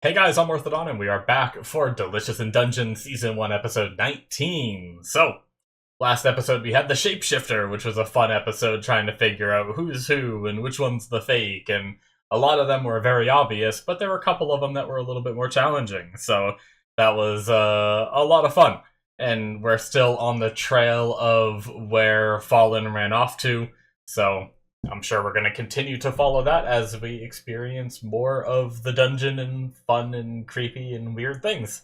Hey guys, I'm Morthadon, and we are back for Delicious in Dungeon Season 1, Episode 19. So, last episode we had the Shapeshifter, which was a fun episode trying to figure out who's who and which one's the fake, and a lot of them were very obvious, but there were a couple of them that were a little bit more challenging, so that was a lot of fun. And we're still on the trail of where Fallen ran off to, so I'm sure we're going to continue to follow that as we experience more of the dungeon and fun and creepy and weird things.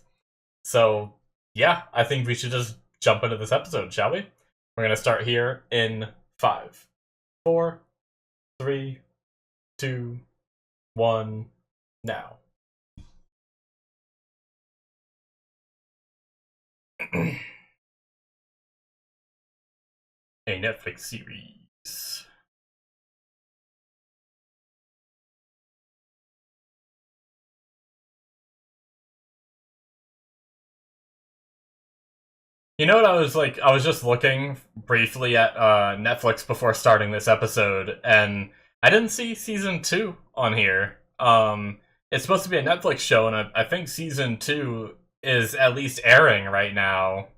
So, yeah, I think we should just jump into this episode, shall we? We're going to start here in 5, 4, 3, 2, 1, now. A Netflix series. You know what I was like? I was just looking briefly at Netflix before starting this episode, and I didn't see season 2 on here. It's supposed to be a Netflix show, and I think season 2 is at least airing right now.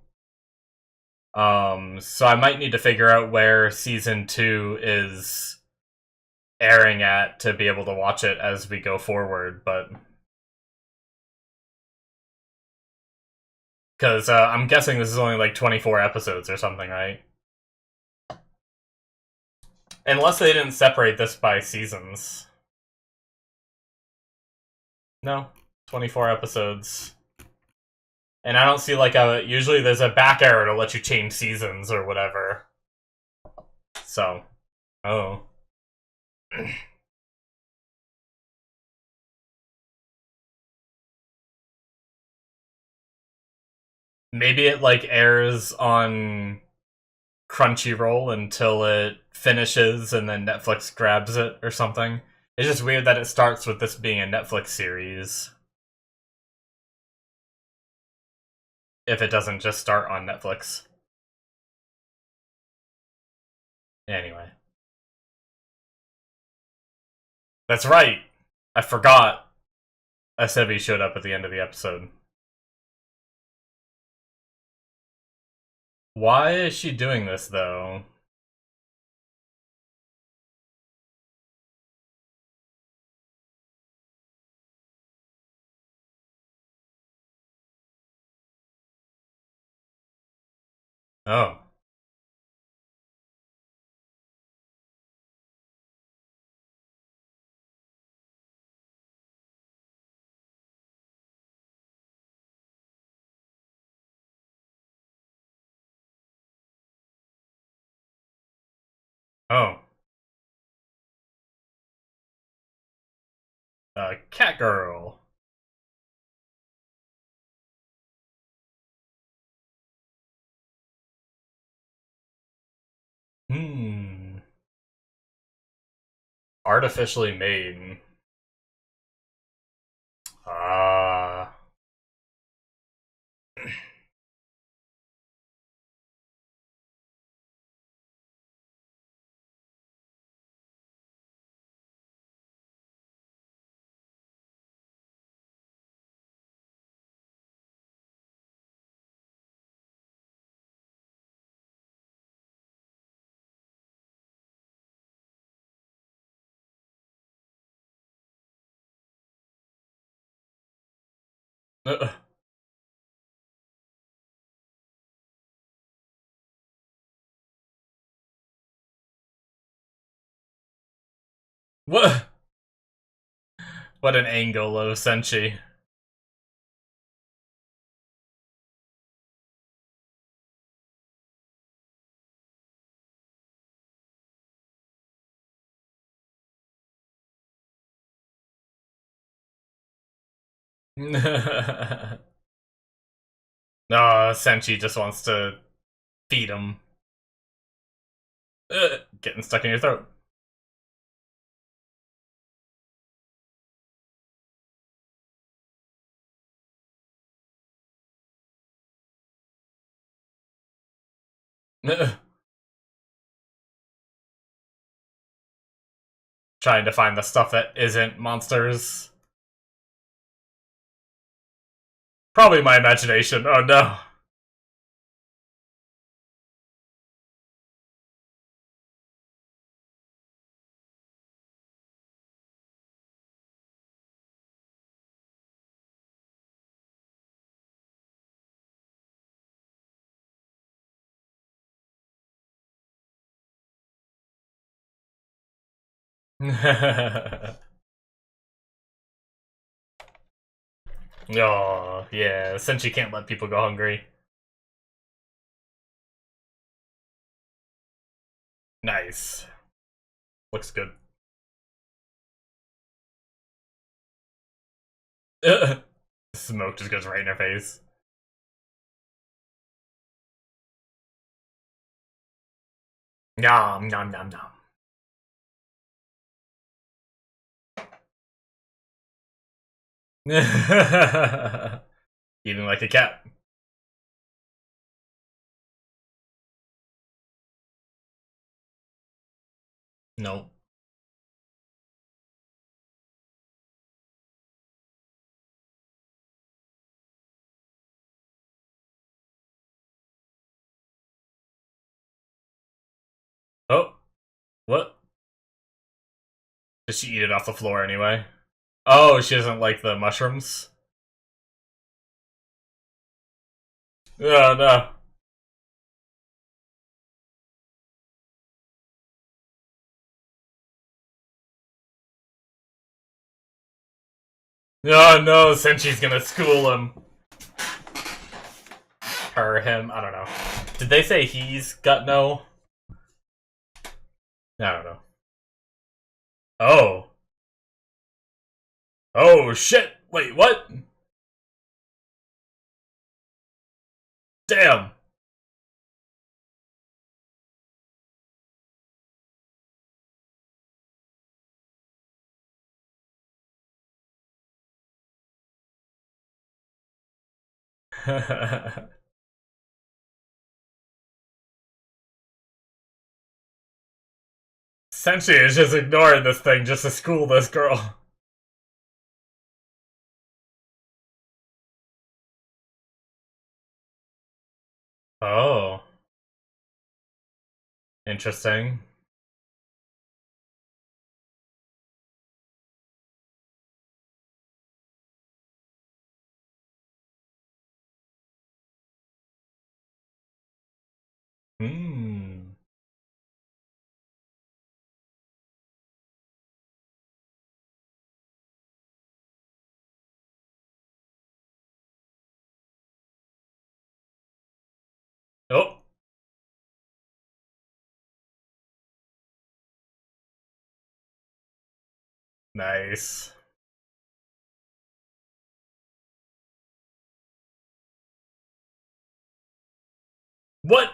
So I might need to figure out where season 2 is airing at to be able to watch it as we go forward, but because I'm guessing this is only like 24 episodes or something, right? Unless they didn't separate this by seasons. No, 24 episodes. And I don't see like usually there's a back arrow to let you change seasons or whatever. So, oh. Maybe it like airs on Crunchyroll until it finishes and then Netflix grabs it or something. It's just weird that it starts with this being a Netflix series. If it doesn't just start on Netflix. Anyway. That's right! I forgot. Asebi showed up at the end of the episode. Why is she doing this, though? Oh. Oh. Cat girl. Hmm. Artificially made. Ah. What? What an angle of Senshi. No, Senshi just wants to feed him. Getting stuck in your throat. Trying to find the stuff that isn't monsters. Probably my imagination. Oh no. Oh, yeah, since you can't let people go hungry. Nice. Looks good. Smoke just goes right in her face. Nom, nom, nom, nom. Eating like a cat. No. Oh, what? Did she eat it off the floor anyway? Oh, she doesn't like the mushrooms? Oh, no. Oh, no, Senchi's gonna school him. Her, him, I don't know. Did they say he's got no? I don't know. Oh. Oh, shit! Wait, what? Damn! Senshi is just ignoring this thing just to school this girl. Oh. Interesting. Hmm. Oh. Nice. What?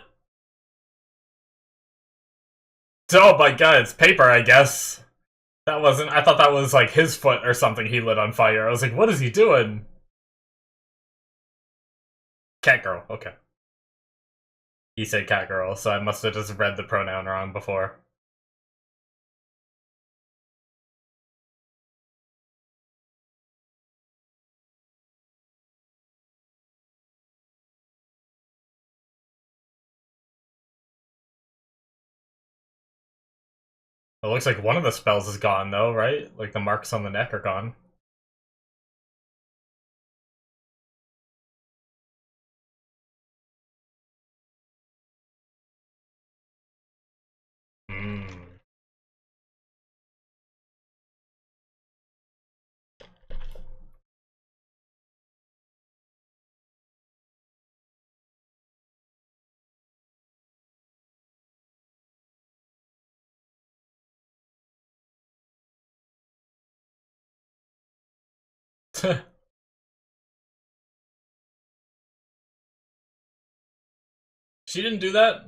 Oh my god, it's paper, I guess. That wasn't. I thought that was like his foot or something he lit on fire. I was like, what is he doing? Cat girl, okay. He said cat girl, so I must have just read the pronoun wrong before. It looks like one of the spells is gone, though, right? Like the marks on the neck are gone. Hmm. She didn't do that?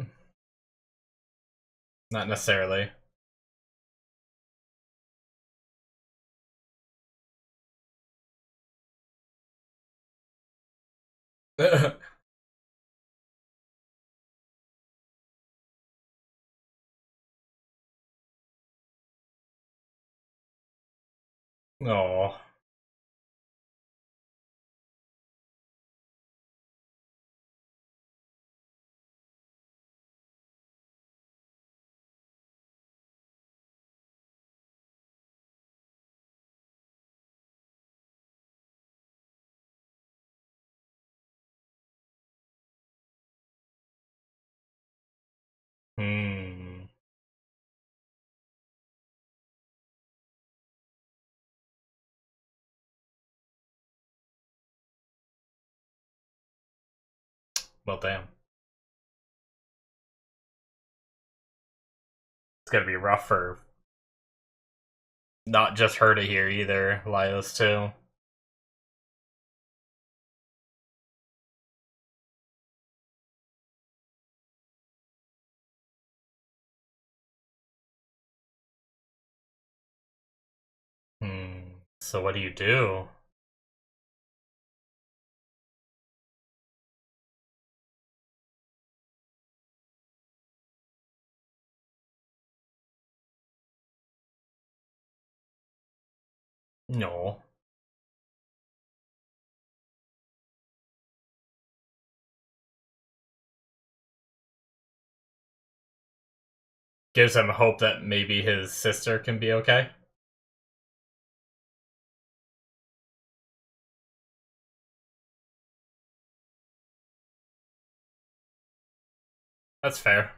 Not necessarily. Oh. Hmm. Well, damn. It's gonna be rough for not just her to hear either, Lilas too. Hmm. So what do you do? No. Gives him hope that maybe his sister can be okay. That's fair.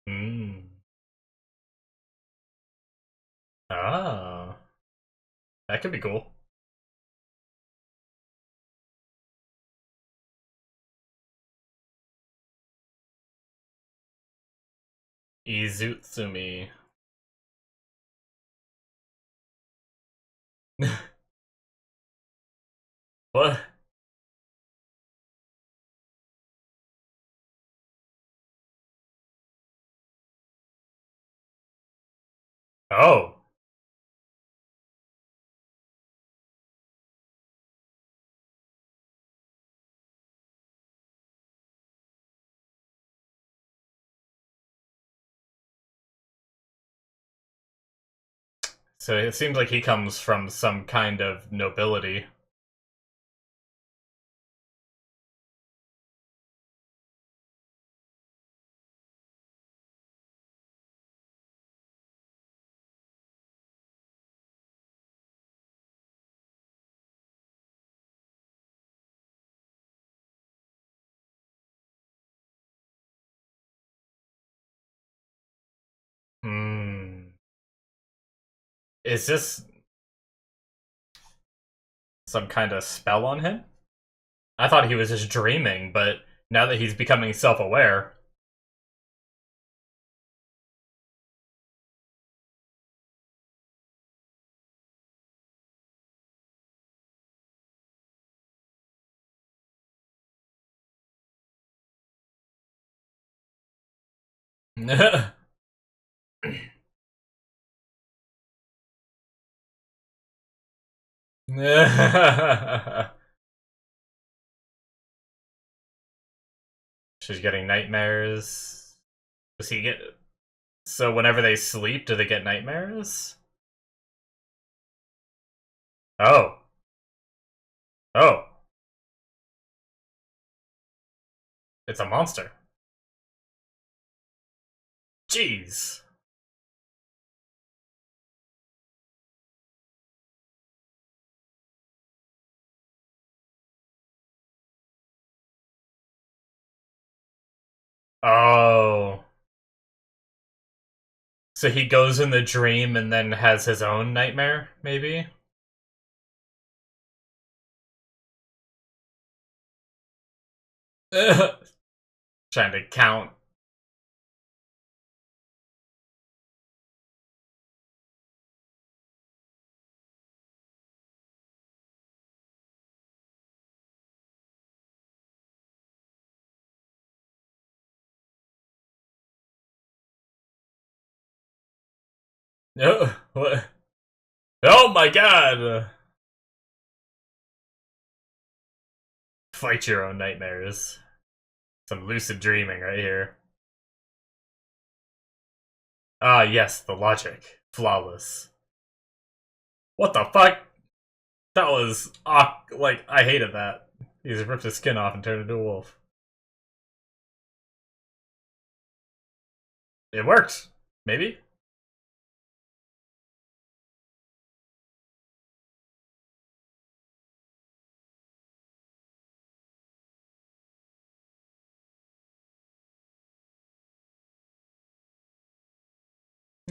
Hmm. Ah. That could be cool. Izutsumi. What? Oh. So it seems like he comes from some kind of nobility. Hmm. Is this some kind of spell on him? I thought he was just dreaming, but now that he's becoming self-aware. She's getting nightmares. Does he get... So whenever they sleep, do they get nightmares? Oh. Oh. It's a monster. Jeez. Oh. So he goes in the dream and then has his own nightmare, maybe? Trying to count. No, what? Oh my god! Fight your own nightmares. Some lucid dreaming right here. Ah, yes, the logic. Flawless. What the fuck? That was... like, I hated that. He's ripped his skin off and turned into a wolf. It worked. Maybe?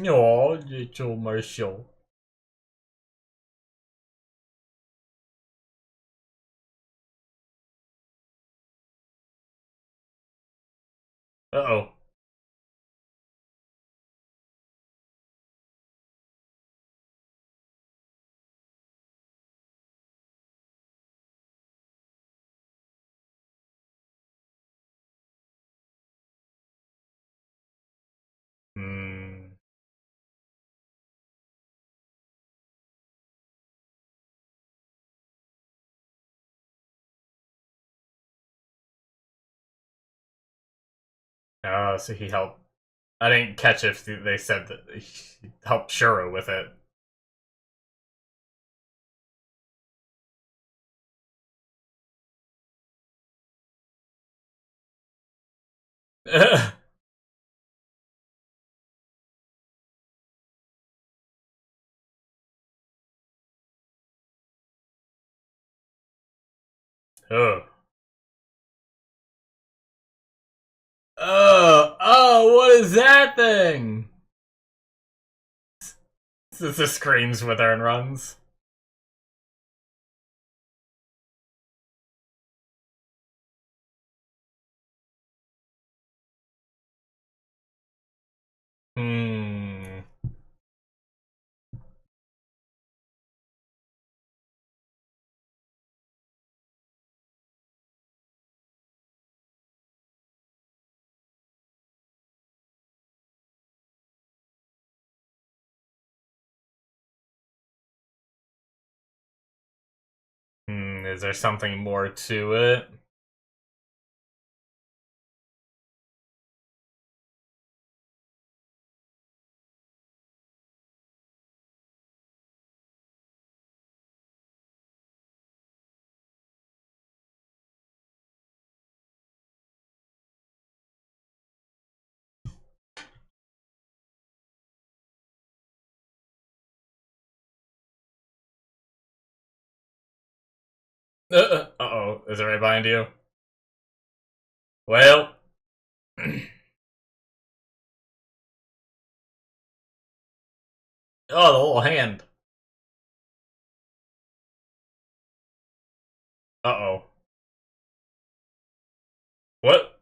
Oh, little Marshall. Uh-oh. Hmm. Oh, so he helped. I didn't catch if they said that he helped Shuro with it. Oh. Oh, what is that thing? This just screams with her and runs. Hmm. Hmm, is there something more to it? Uh-oh, is it right behind you? Well. Oh, the little hand. Uh-oh. What?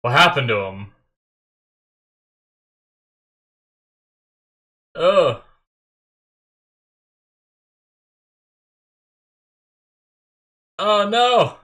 What happened to him? Oh. Oh no!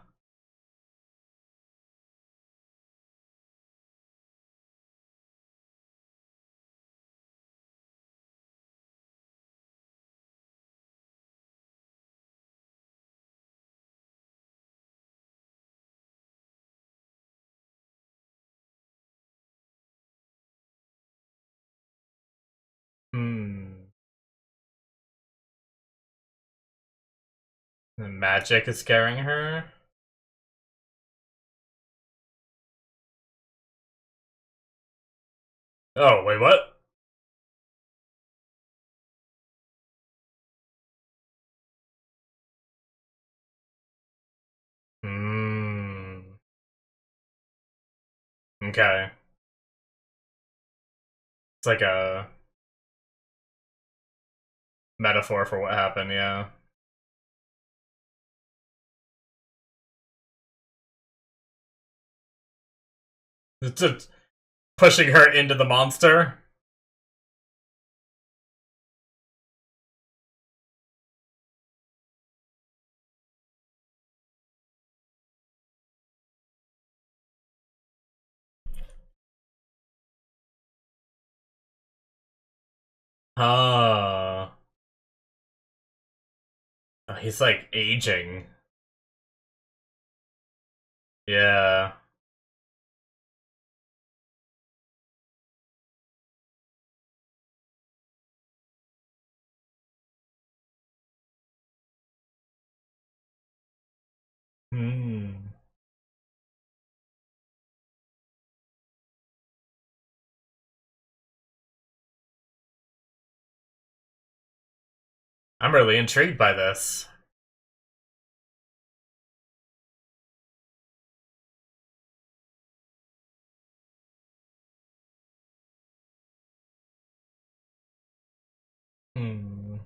Hmm. The magic is scaring her? Oh, wait, what? Hmm. Okay. It's like a metaphor for what happened, yeah. It's just pushing her into the monster. Ah. Oh, he's like aging. Yeah. I'm really intrigued by this. Hmm.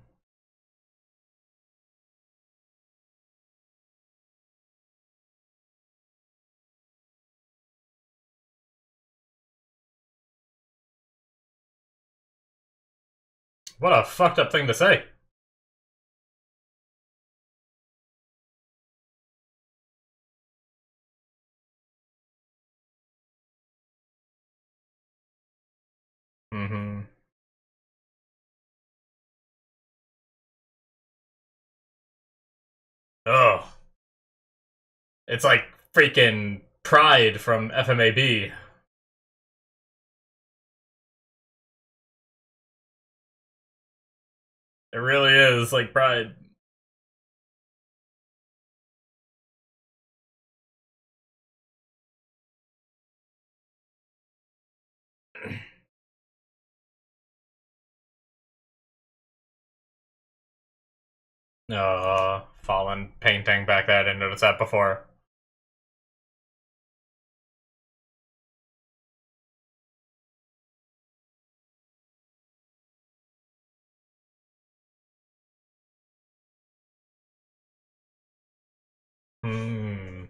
What a fucked up thing to say. Mm-hmm. Ugh. It's like freaking Pride from FMAB. It really is like Pride. Fallen painting back there. I didn't notice that before. Hmm.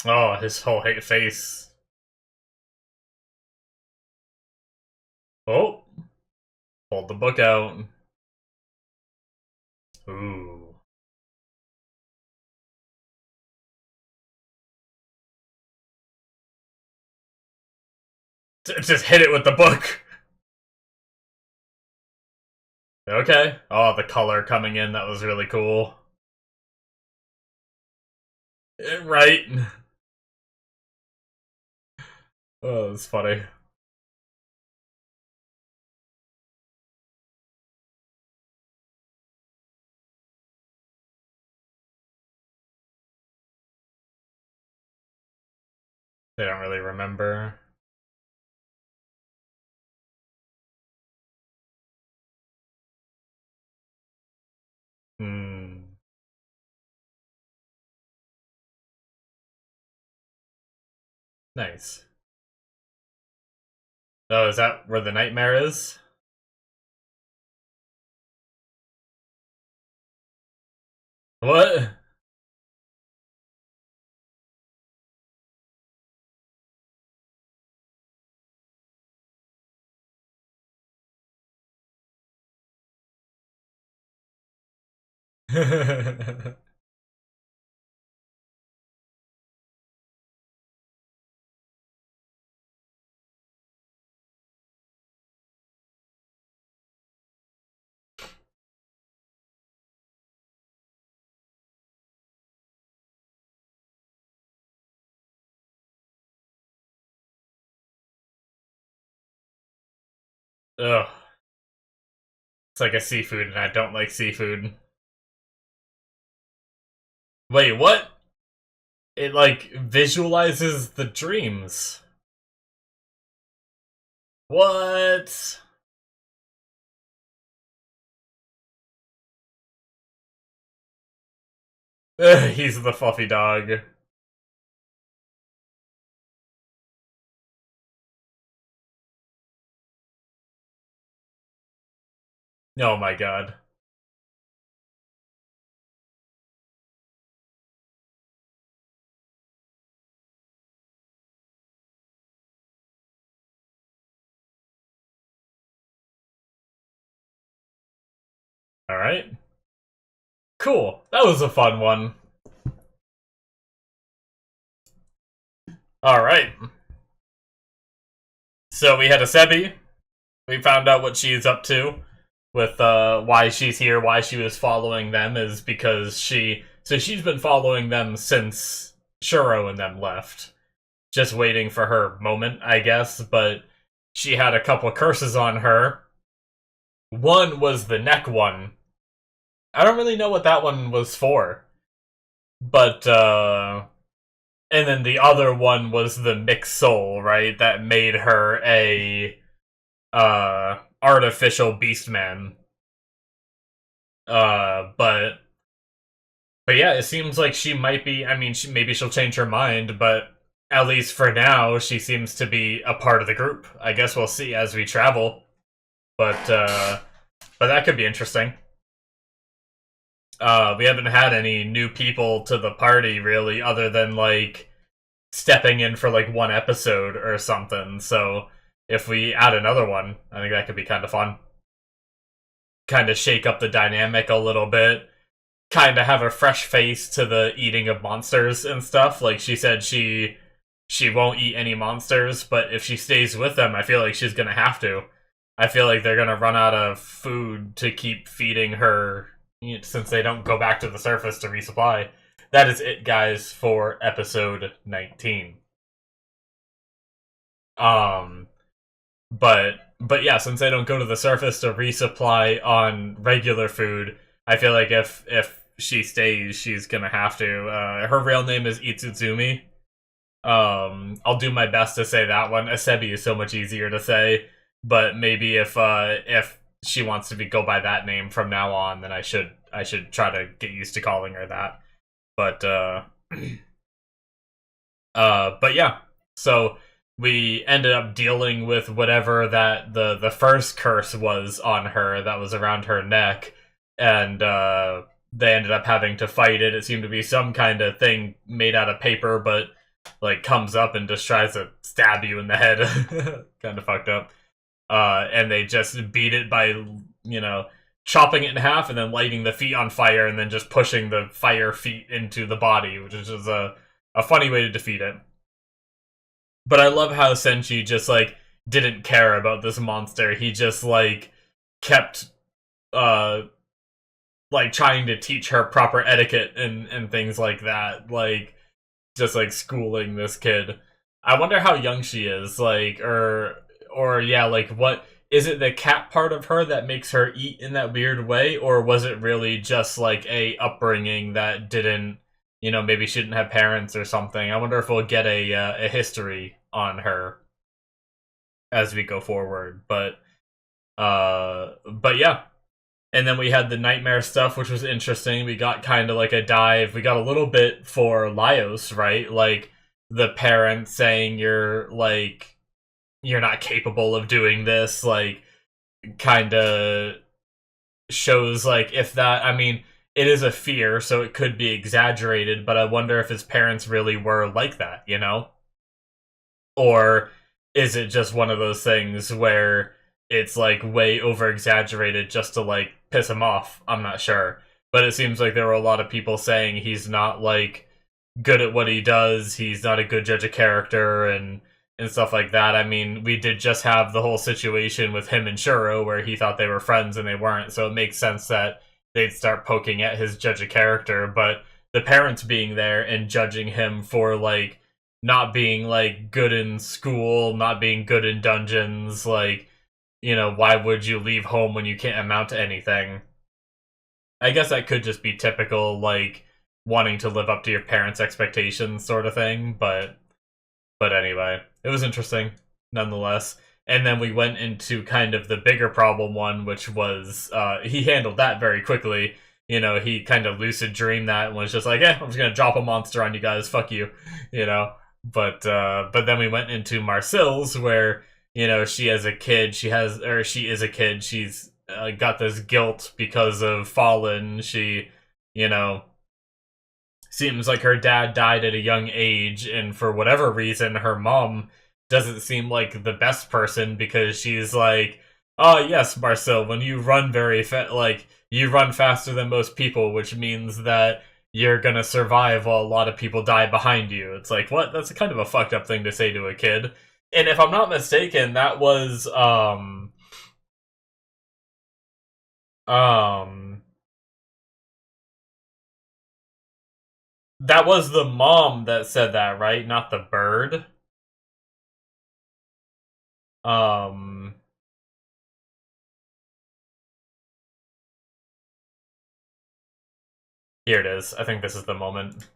Oh, his whole face. Oh, pulled the book out. Ooh. Just hit it with the book. Okay. Oh, the color coming in, that was really cool. Right. Oh, that's funny. They don't really remember. Hmm. Nice. Oh, is that where the nightmare is? What? Ugh. It's like a seafood, and I don't like seafood. Wait, what? It, like, visualizes the dreams. What? Ugh, he's the fluffy dog. Oh my god. Alright. Cool. That was a fun one. Alright. So we had a Sebi. We found out what she's up to. With why she's here, why she was following them is because she's been following them since Shuro and them left. Just waiting for her moment, I guess, but she had a couple curses on her. One was the neck one. I don't really know what that one was for. But and then the other one was the mixed soul, right? That made her a artificial beastman. But yeah, it seems like she might be. I mean, maybe she'll change her mind, but at least for now, she seems to be a part of the group. I guess we'll see as we travel. But that could be interesting. We haven't had any new people to the party really, other than like stepping in for like one episode or something. So if we add another one, I think that could be kind of fun. Kind of shake up the dynamic a little bit. Kind of have a fresh face to the eating of monsters and stuff. Like she said, she won't eat any monsters, but if she stays with them, I feel like she's gonna have to. I feel like they're gonna run out of food to keep feeding her since they don't go back to the surface to resupply. That is it, guys, for episode 19. Um, but yeah, since they don't go to the surface to resupply on regular food, I feel like if she stays, she's gonna have to. Her real name is Itsuzumi. I'll do my best to say that one. Asebi is so much easier to say, but maybe if she wants to go by that name from now on, then I should try to get used to calling her that. But but yeah, so we ended up dealing with whatever that the first curse was on her that was around her neck, and they ended up having to fight it. It seemed to be some kind of thing made out of paper, but like comes up and just tries to stab you in the head. Kind of fucked up. And they just beat it by, chopping it in half and then lighting the feet on fire and then just pushing the fire feet into the body, which is just a funny way to defeat it. But I love how Senshi just, like, didn't care about this monster. He just, like, kept, like, trying to teach her proper etiquette and things like that. Like, just, like, schooling this kid. I wonder how young she is, like, or yeah, like, what... Is it the cat part of her that makes her eat in that weird way, or was it really just, like, a upbringing that didn't, maybe she didn't have parents or something? I wonder if we'll get a history on her as we go forward, but yeah. And then we had the nightmare stuff, which was interesting. We got kind of like a dive. We got a little bit for Laios, right? Like, the parents saying you're not capable of doing this, like, kind of shows, like, if that, I mean, it is a fear, so it could be exaggerated, but I wonder if his parents really were like that, Or is it just one of those things where it's, like, way over-exaggerated just to, like, piss him off? I'm not sure. But it seems like there were a lot of people saying he's not, like, good at what he does, he's not a good judge of character, and stuff like that. I mean, we did just have the whole situation with him and Shuro where he thought they were friends and they weren't, so it makes sense that they'd start poking at his judge of character, but the parents being there and judging him for, like, not being, like, good in school, not being good in dungeons, like, why would you leave home when you can't amount to anything? I guess that could just be typical, like, wanting to live up to your parents' expectations sort of thing, but anyway, it was interesting, nonetheless. And then we went into kind of the bigger problem one, which was, he handled that very quickly. He kind of lucid dreamed that and was just like, I'm just gonna drop a monster on you guys, fuck you, But then we went into Marcille's, where, she is a kid, she's got this guilt because of Fallen. She, seems like her dad died at a young age, and for whatever reason, her mom doesn't seem like the best person, because she's like, oh yes, Marcille, when you run you run faster than most people, which means that you're gonna survive while a lot of people die behind you. It's like, what? That's kind of a fucked up thing to say to a kid. And if I'm not mistaken, that was, that was the mom that said that, right? Not the bird. Here it is. I think this is the moment.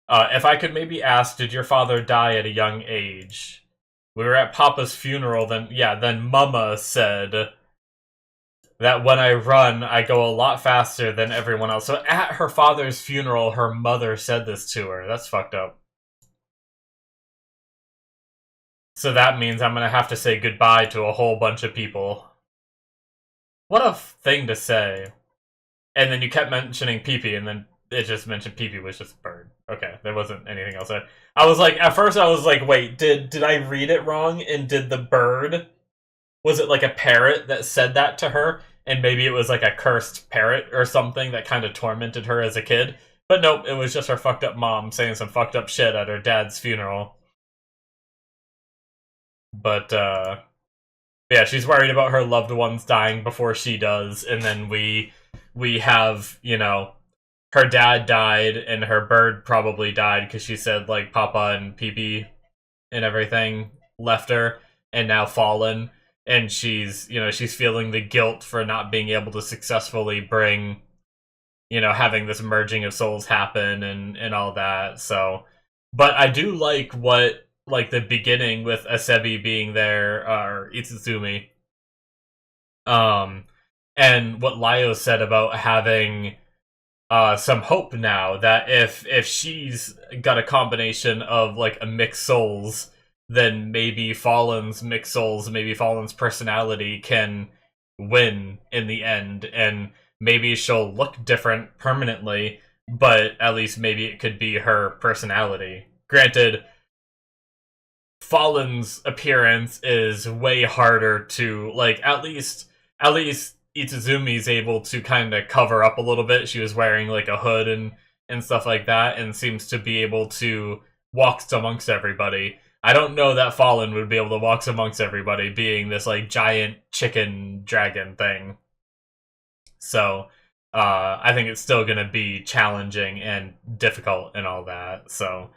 If I could maybe ask, did your father die at a young age? We were at Papa's funeral, then Mama said... that when I run, I go a lot faster than everyone else. So at her father's funeral, her mother said this to her. That's fucked up. So that means I'm gonna have to say goodbye to a whole bunch of people. What a thing to say. And then you kept mentioning Pee-Pee, and then it just mentioned Pee-Pee was just a bird. Okay, there wasn't anything else. I was like, at first I was like, wait, did I read it wrong? And did the bird, was it like a parrot that said that to her? And maybe it was like a cursed parrot or something that kind of tormented her as a kid? But nope, it was just her fucked up mom saying some fucked up shit at her dad's funeral. But, yeah, she's worried about her loved ones dying before she does, and then we have, you know, her dad died, and her bird probably died, because she said, like, Papa and Pee-Pee and everything left her, and now Fallen, and she's, you know, she's feeling the guilt for not being able to successfully bring, you know, having this merging of souls happen, and all that, so... But I do like what, like, the beginning with Asebi being there, or Itsuzumi, and what Lio said about having some hope now, that if she's got a combination of like a mixed souls, then maybe Fallen's mixed souls, maybe Fallen's personality can win in the end, and maybe she'll look different permanently, but at least maybe it could be her personality. Granted, Fallen's appearance is way harder to, like, at least Itsuzumi's able to kind of cover up a little bit. She was wearing like a hood and stuff like that, and seems to be able to walk amongst everybody. I don't know that Fallen would be able to walk amongst everybody, being this like giant chicken dragon thing. So I think it's still gonna be challenging and difficult and all that. So,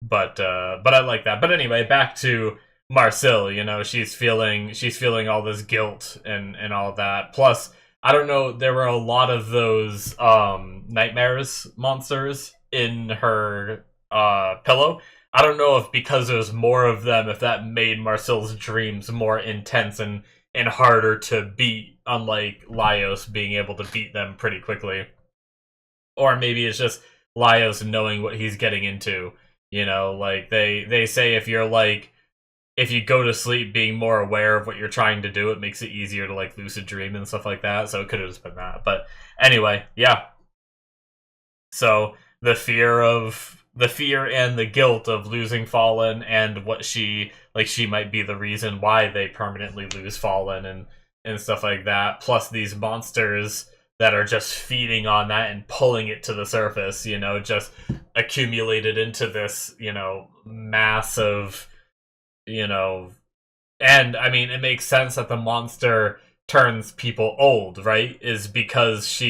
but I like that. But anyway, back to Marcel. You know, she's feeling all this guilt and all that. Plus, I don't know, there were a lot of those nightmares monsters in her pillow. I don't know if because there was more of them, if that made Marcel's dreams more intense and harder to beat, unlike Laios being able to beat them pretty quickly. Or maybe it's just Laios knowing what he's getting into. You know, like they say if you're like, if you go to sleep being more aware of what you're trying to do, it makes it easier to like lucid dream and stuff like that. So it could have just been that. But anyway, yeah. So the fear and the guilt of losing Fallen, and what she might be the reason why they permanently lose Fallen and stuff like that, plus these monsters that are just feeding on that and pulling it to the surface, you know, just accumulated into this, you know, mass of, you know, and I mean, it makes sense that the monster turns people old, right? Is because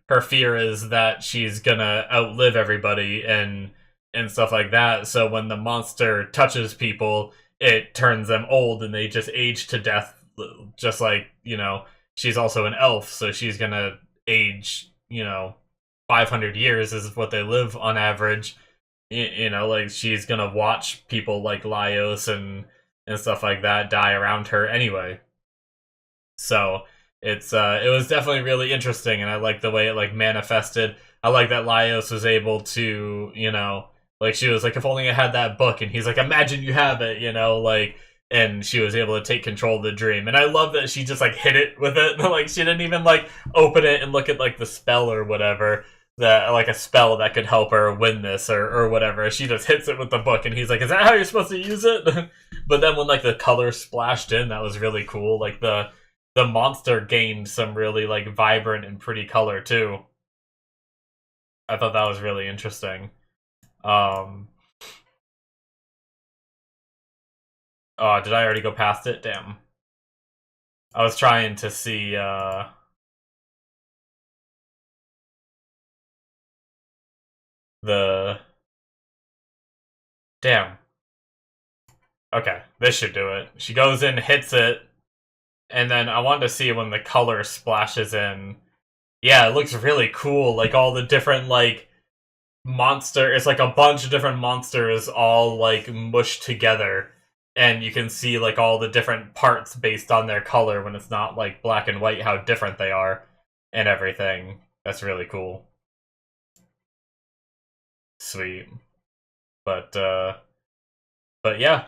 her fear is that she's gonna outlive everybody and stuff like that. So when the monster touches people, it turns them old and they just age to death. Just like, you know, she's also an elf, so she's gonna age, you know, 500 years is what they live on average. You know, like, she's gonna watch people like Laios and stuff like that die around her anyway. So it was definitely really interesting, and I like the way it like manifested. I like that Laios was able to, you know, like, she was like, if only I had that book, and he's like, imagine you have it, you know, like, and she was able to take control of the dream. And I love that she just like hit it with it. Like, she didn't even like open it and look at like the spell or whatever, that like a spell that could help her win this or whatever. She just hits it with the book, and he's like, is that how you're supposed to use it? But then when like the color splashed in, that was really cool. Like the monster gained some really like vibrant and pretty color too. I thought that was really interesting. Oh, did I already go past it? Damn. I was trying to see, the... Damn. Okay, this should do it. She goes in, hits it, and then I wanted to see when the color splashes in. Yeah, it looks really cool. Like, all the different, like, it's like a bunch of different monsters all, like, mushed together. and you can see like all the different parts based on their color when it's not like black and white, how different they are and everything. That's really cool. Sweet. But yeah,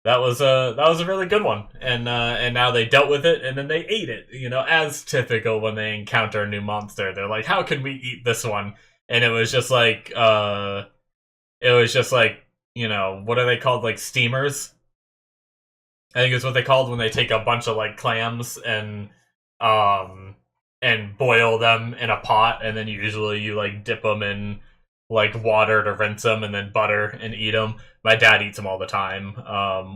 that was a really good one, and now they dealt with it, and then they ate it. You know, as typical when they encounter a new monster, they're like, "How can we eat this one?" And it was just like, you know, what are they called? Like steamers. I think it's what they called when they take a bunch of like clams um and boil them in a pot, and then usually you like dip them in like water to rinse them, and then butter and eat them. My dad eats them all the time.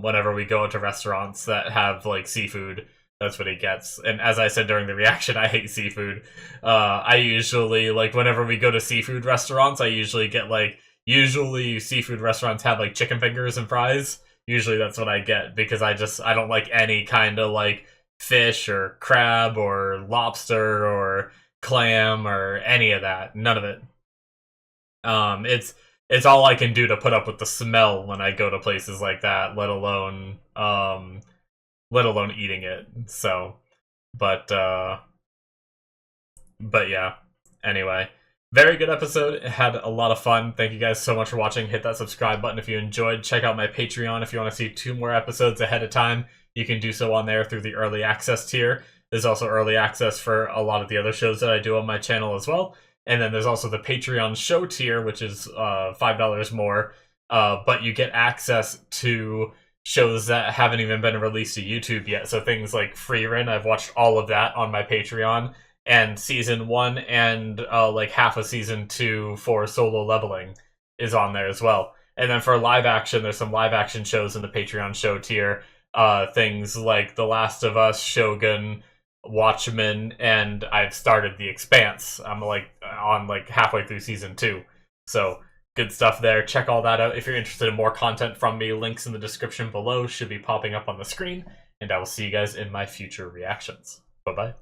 Whenever we go to restaurants that have like seafood, that's what he gets. And as I said during the reaction, I hate seafood. I usually like whenever we go to seafood restaurants, I usually get like usually seafood restaurants have like chicken fingers and fries. Usually that's what I get because I don't like any kind of like fish or crab or lobster or clam or any of that. None of it. It's all I can do to put up with the smell when I go to places like that, let alone eating it. So, but but yeah. Anyway, very good episode. It had a lot of fun. Thank you guys so much for watching. Hit that subscribe button if you enjoyed. Check out my Patreon if you want to see 2 more episodes ahead of time. You can do so on there through the early access tier. There's also early access for a lot of the other shows that I do on my channel as well. And then there's also the Patreon show tier, which is $5 more. But you get access to shows that haven't even been released to YouTube yet. So things like Freerin, I've watched all of that on my Patreon. And season 1 and like half of season 2 for Solo Leveling is on there as well. And then for live action, there's some live action shows in the Patreon show tier. Things like The Last of Us, Shogun, Watchmen, and I've started The Expanse. I'm like on like halfway through season 2. So good stuff there. Check all that out. If you're interested in more content from me, links in the description below should be popping up on the screen. And I will see you guys in my future reactions. Bye-bye.